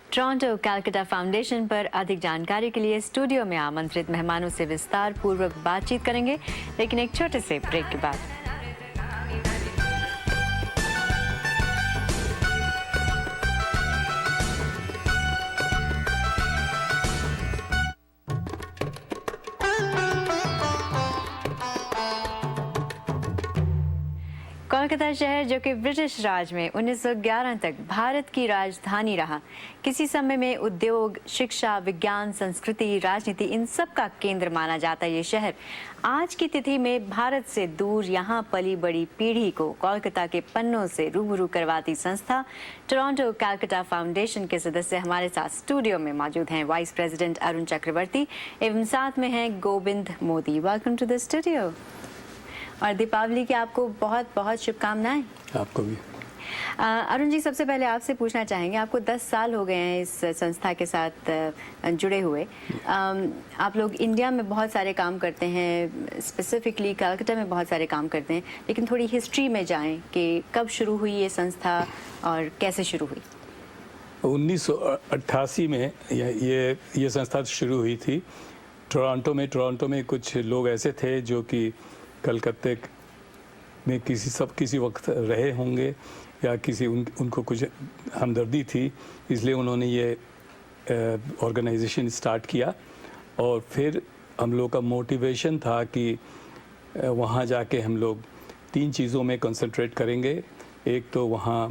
Toronto Calcutta foundation पर अधिक जानकारी के लिए स्टूडियो में आमंत्रित मेहमानों से विस्तार पूर्वक बातचीत करेंगे, लेकिन एक छोटे से ब्रेक के बाद। कोलकाता शहर, जो कि ब्रिटिश राज में 1911 तक भारत की राजधानी रहा, किसी समय में उद्योग, शिक्षा, विज्ञान, संस्कृति, राजनीति, इन सब का केंद्र माना जाता ये शहर आज की तिथि में भारत से दूर यहाँ पली बड़ी पीढ़ी को कोलकाता के पन्नों से रूबरू करवाती संस्था टोरंटो कैलकाटा फाउंडेशन के सदस्य हमारे साथ स्टूडियो में मौजूद हैं। वाइस प्रेसिडेंट अरुण चक्रवर्ती एवं साथ में हैं Govind Modi. Welcome to the studio. और दीपावली की आपको बहुत बहुत शुभकामनाएं। आपको भी। अरुण जी, सबसे पहले आपसे पूछना चाहेंगे, आपको 10 साल हो गए हैं इस संस्था के साथ जुड़े हुए। आप लोग इंडिया में बहुत सारे काम करते हैं, स्पेसिफिकली कलकत्ता में बहुत सारे काम करते हैं, लेकिन थोड़ी हिस्ट्री में जाएं कि कब शुरू हुई ये संस्था और कैसे शुरू हुई। 1988 में ये संस्था शुरू हुई थी टोरंटो में कुछ लोग ऐसे थे जो कि कलकत्ते में किसी वक्त रहे होंगे या उनको कुछ हमदर्दी थी, इसलिए उन्होंने ये ऑर्गेनाइजेशन स्टार्ट किया। और फिर हम लोग का मोटिवेशन था कि वहाँ जाके हम लोग 3 चीज़ों में कंसंट्रेट करेंगे। एक तो वहाँ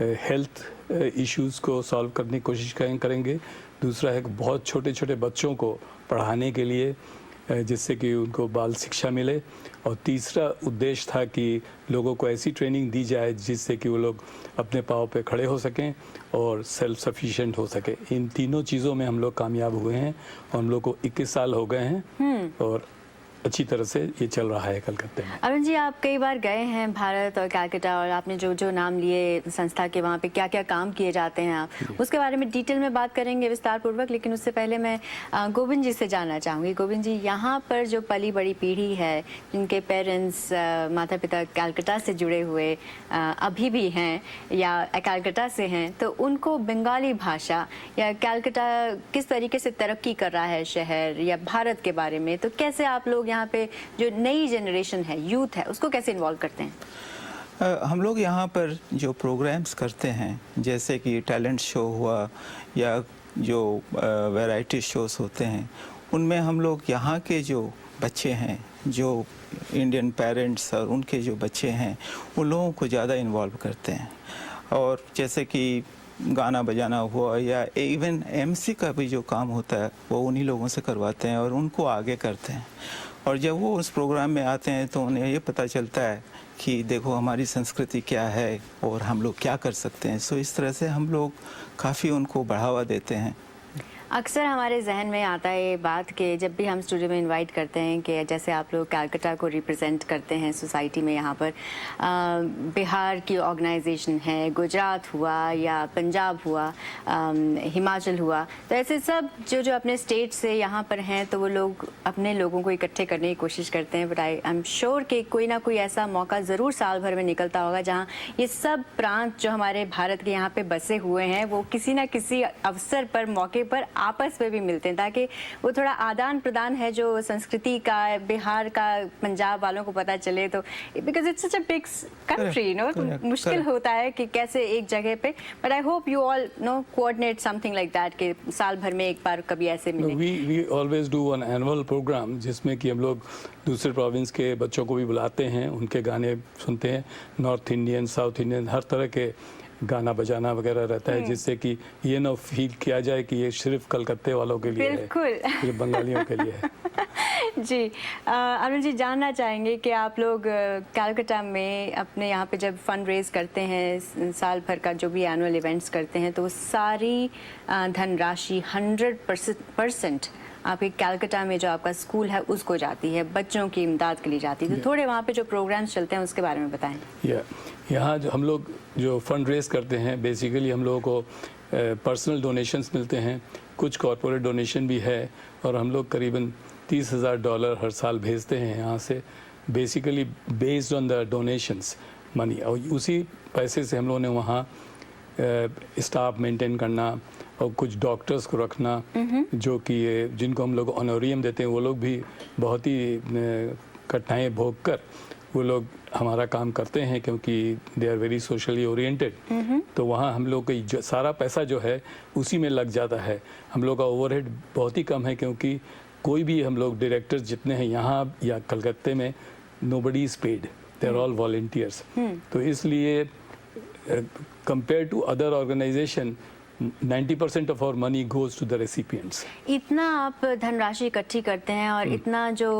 हेल्थ इश्यूज़ को सॉल्व करने की कोशिश करेंगे। दूसरा है बहुत छोटे छोटे बच्चों को पढ़ाने के लिए, जिससे कि उनको बाल शिक्षा मिले। और तीसरा उद्देश्य था कि लोगों को ऐसी ट्रेनिंग दी जाए जिससे कि वो लोग अपने पाँव पे खड़े हो सकें और सेल्फ सफिशिएंट हो सके। इन तीनों चीज़ों में हम लोग कामयाब हुए हैं और हम लोग को 21 साल हो गए हैं और अच्छी तरह से ये चल रहा है कलकत्ते में। अरुण जी, आप कई बार गए हैं भारत और कलकत्ता, और आपने जो नाम लिए संस्था के, वहाँ पे क्या क्या काम किए जाते हैं आप उसके बारे में डिटेल में बात करेंगे विस्तार पूर्वक। लेकिन उससे पहले मैं गोविंद जी से जानना चाहूँगी। गोविंद जी, यहाँ पर जो पली बड़ी पीढ़ी है, जिनके पेरेंट्स माता पिता कलकत्ता से जुड़े हुए अभी भी हैं या कलकत्ता से हैं, तो उनको बंगाली भाषा या कलकत्ता किस तरीके से तरक्की कर रहा है शहर या भारत के बारे में, तो कैसे आप लोग यहाँ पे जो नई जनरेशन है, यूथ है, उसको कैसे इन्वॉल्व करते हैं? हम लोग यहाँ पर जो प्रोग्राम्स करते हैं, जैसे कि टैलेंट शो हुआ या जो वैरायटी शोज होते हैं, उनमें हम लोग यहाँ के जो बच्चे हैं, जो इंडियन पेरेंट्स और उनके जो बच्चे हैं, उन लोगों को ज़्यादा इन्वॉल्व करते हैं। और जैसे कि गाना बजाना हुआ या इवन एमसी का भी जो काम होता है, वो उन्हीं लोगों से करवाते हैं और उनको आगे करते हैं। और जब वो उस प्रोग्राम में आते हैं तो उन्हें ये पता चलता है कि देखो हमारी संस्कृति क्या है और हम लोग क्या कर सकते हैं। सो इस तरह से हम लोग काफ़ी उनको बढ़ावा देते हैं। अक्सर हमारे जहन में आता है ये बात कि जब भी हम स्टूडियो में इनवाइट करते हैं कि जैसे आप लोग कलकत्ता को रिप्रेजेंट करते हैं सोसाइटी में, यहाँ पर बिहार की ऑर्गेनाइजेशन है, गुजरात हुआ या पंजाब हुआ, हिमाचल हुआ, तो ऐसे सब जो अपने स्टेट से यहाँ पर हैं, तो वो लोग अपने लोगों को इकट्ठे करने की कोशिश करते हैं। बट आई एम श्योर कि कोई ना कोई ऐसा मौका ज़रूर साल भर में निकलता होगा जहाँ ये सब प्रांत जो हमारे भारत के यहाँ पे बसे हुए हैं, वो किसी ना किसी अवसर पर, मौके पर आपस में भी मिलते हैं, ताकि वो थोड़ा आदान प्रदान है जो संस्कृति का, बिहार का, पंजाब वालों को पता चले। तो because it's such a big country, no, मुश्किल होता है कि कैसे एक जगह पे, but I hope you all know coordinate something like that कि साल भर में एक बार कभी ऐसे मिले। We always do an annual programme जिसमें कि हम लोग दूसरे प्रोविंस के बच्चों को भी बुलाते हैं, उनके गाने सुनते हैं, नॉर्थ इंडियन, साउथ इंडियन, हर तरह के गाना बजाना वगैरह रहता है, जिससे कि ये ना फील किया जाए कि ये सिर्फ कलकत्ते वालों के लिए है, सिर्फ बंगालियों के लिए है। जी, अरुण जी, जानना चाहेंगे कि आप लोग कलकत्ता में अपने यहाँ पे जब फंड रेज करते हैं, साल भर का जो भी एनुअल इवेंट्स करते हैं, तो सारी धनराशि 100% आपके कलकत्ता में जो आपका स्कूल है उसको जाती है, बच्चों की इमदाद के लिए जाती है। तो थोड़े वहाँ पे जो प्रोग्राम्स चलते हैं उसके बारे में बताएं। यहाँ जो हम लोग जो फंड रेज करते हैं, बेसिकली हम लोगों को पर्सनल डोनेशंस मिलते हैं, कुछ कॉर्पोरेट डोनेशन भी है, और हम लोग करीबन $30,000 हर साल भेजते हैं यहाँ से, basically based on the donations money. और उसी पैसे से हम लोगों ने वहाँ स्टाफ मेंटेन करना, और कुछ डॉक्टर्स को रखना जो कि जिनको हम लोग ऑनोरियम देते हैं, वो लोग भी बहुत ही कठिनाइयाँ भोग कर वो लोग हमारा काम करते हैं क्योंकि they are very socially oriented. तो वहाँ हम लोग का सारा पैसा जो है उसी में लग जाता है। हम लोग का ओवरहेड बहुत ही कम है क्योंकि कोई भी हम लोग डायरेक्टर्स जितने हैं यहाँ या कलकत्ते में, nobody is paid, they are all volunteers. तो इसलिए compare to other organisation 90% of our money goes to the recipients. इतना आप धनराशि इकट्ठी करते हैं और इतना जो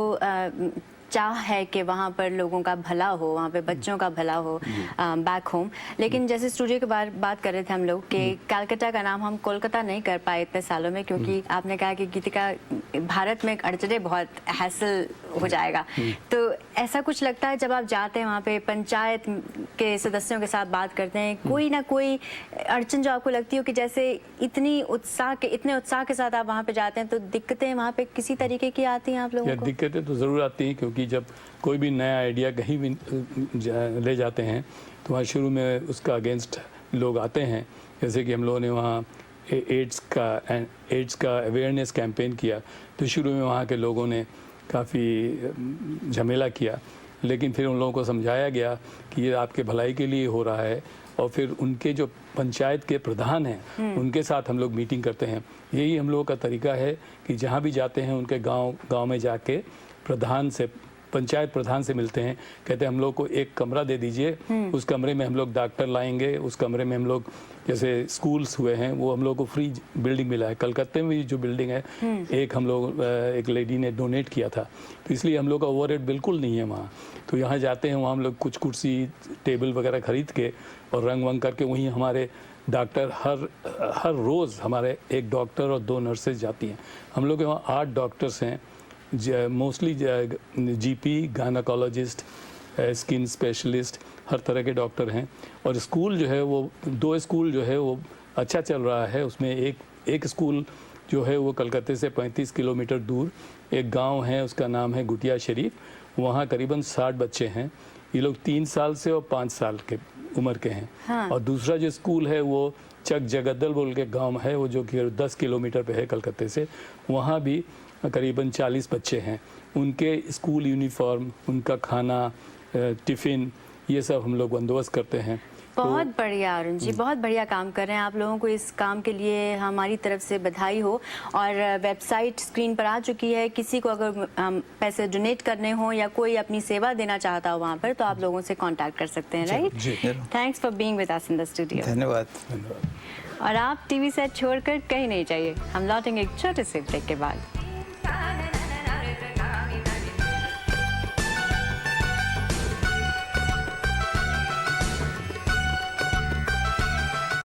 चाह है कि वहाँ पर लोगों का भला हो, वहाँ पे बच्चों का भला हो बैक होम। लेकिन जैसे स्टूडियो के बात कर रहे थे हम लोग कि कलकत्ता का नाम हम कोलकाता नहीं कर पाए इतने सालों में, क्योंकि आपने कहा कि गीतिका भारत में अड़चने बहुत हैसल हो जाएगा। तो ऐसा कुछ लगता है जब आप जाते हैं वहाँ पे, पंचायत के सदस्यों के साथ बात करते हैं, कोई ना कोई अड़चन जो आपको लगती हो कि जैसे इतने उत्साह के साथ आप वहाँ पे जाते हैं, तो दिक्कतें वहाँ पे किसी तरीके की आती हैं आप लोगों को? दिक्कतें तो ज़रूर आती हैं क्योंकि जब कोई भी नया आइडिया कहीं भी ले जाते हैं तो वहाँ शुरू में उसका अगेंस्ट लोग आते हैं। जैसे कि हम लोगों ने वहाँ एड्स का अवेयरनेस कैंपेन किया, तो शुरू में वहाँ के लोगों ने काफ़ी झमेला किया, लेकिन फिर उन लोगों को समझाया गया कि ये आपके भलाई के लिए हो रहा है। और फिर उनके जो पंचायत के प्रधान हैं उनके साथ हम लोग मीटिंग करते हैं। यही हम लोगों का तरीका है कि जहाँ भी जाते हैं उनके गांव में जाके पंचायत प्रधान से मिलते हैं, कहते हैं हम लोग को एक कमरा दे दीजिए, उस कमरे में हम लोग डॉक्टर लाएंगे, उस कमरे में हम लोग जैसे स्कूल्स हुए हैं वो हम लोग को फ्री बिल्डिंग मिला है। कलकत्ते में भी जो बिल्डिंग है एक लेडी ने डोनेट किया था, तो इसलिए हम लोग का ओवरहेड बिल्कुल नहीं है वहाँ। तो यहाँ जाते हैं, वहाँ हम लोग कुछ कुर्सी टेबल वगैरह खरीद के और रंग वंग करके वहीं हमारे डॉक्टर हर रोज़ हमारे एक डॉक्टर और 2 नर्सेज जाती हैं। हम लोग के वहाँ 8 डॉक्टर्स हैं, mostly GP, gynaecologist, skin specialist, हर तरह के डॉक्टर हैं। और स्कूल जो है वो 2 स्कूल जो है वो अच्छा चल रहा है। उसमें एक स्कूल जो है वो कलकत्ते से 35 किलोमीटर दूर एक गांव है, उसका नाम है गुटिया शरीफ। वहाँ करीबन 60 बच्चे हैं। ये लोग 3 साल से और 5 साल के उम्र के हैं। हाँ। और दूसरा जो स्कूल है वो चक जगद्दल बोल के गाँव है, वो जो कि 10 किलोमीटर पे है कलकत्ते से। वहाँ भी करीबन 40 बच्चे हैं। उनके स्कूल यूनिफॉर्म, उनका खाना, टिफ़िन, ये सब हम लोग बंदोबस्त करते हैं। बहुत बढ़िया अरुण जी, बहुत बढ़िया काम कर रहे हैं आप लोगों को। इस काम के लिए हमारी तरफ से बधाई हो। और वेबसाइट स्क्रीन पर आ चुकी है, किसी को अगर पैसे डोनेट करने हो या कोई अपनी सेवा देना चाहता हो वहाँ पर, तो आप लोगों से कांटेक्ट कर सकते हैं, right? Thanks for being with us in the studio. धन्यवाद। और आप टीवी सेट छोड़कर कहीं नहीं जाइए, हम लौटेंगे एक छोटे से ब्रेक के बाद।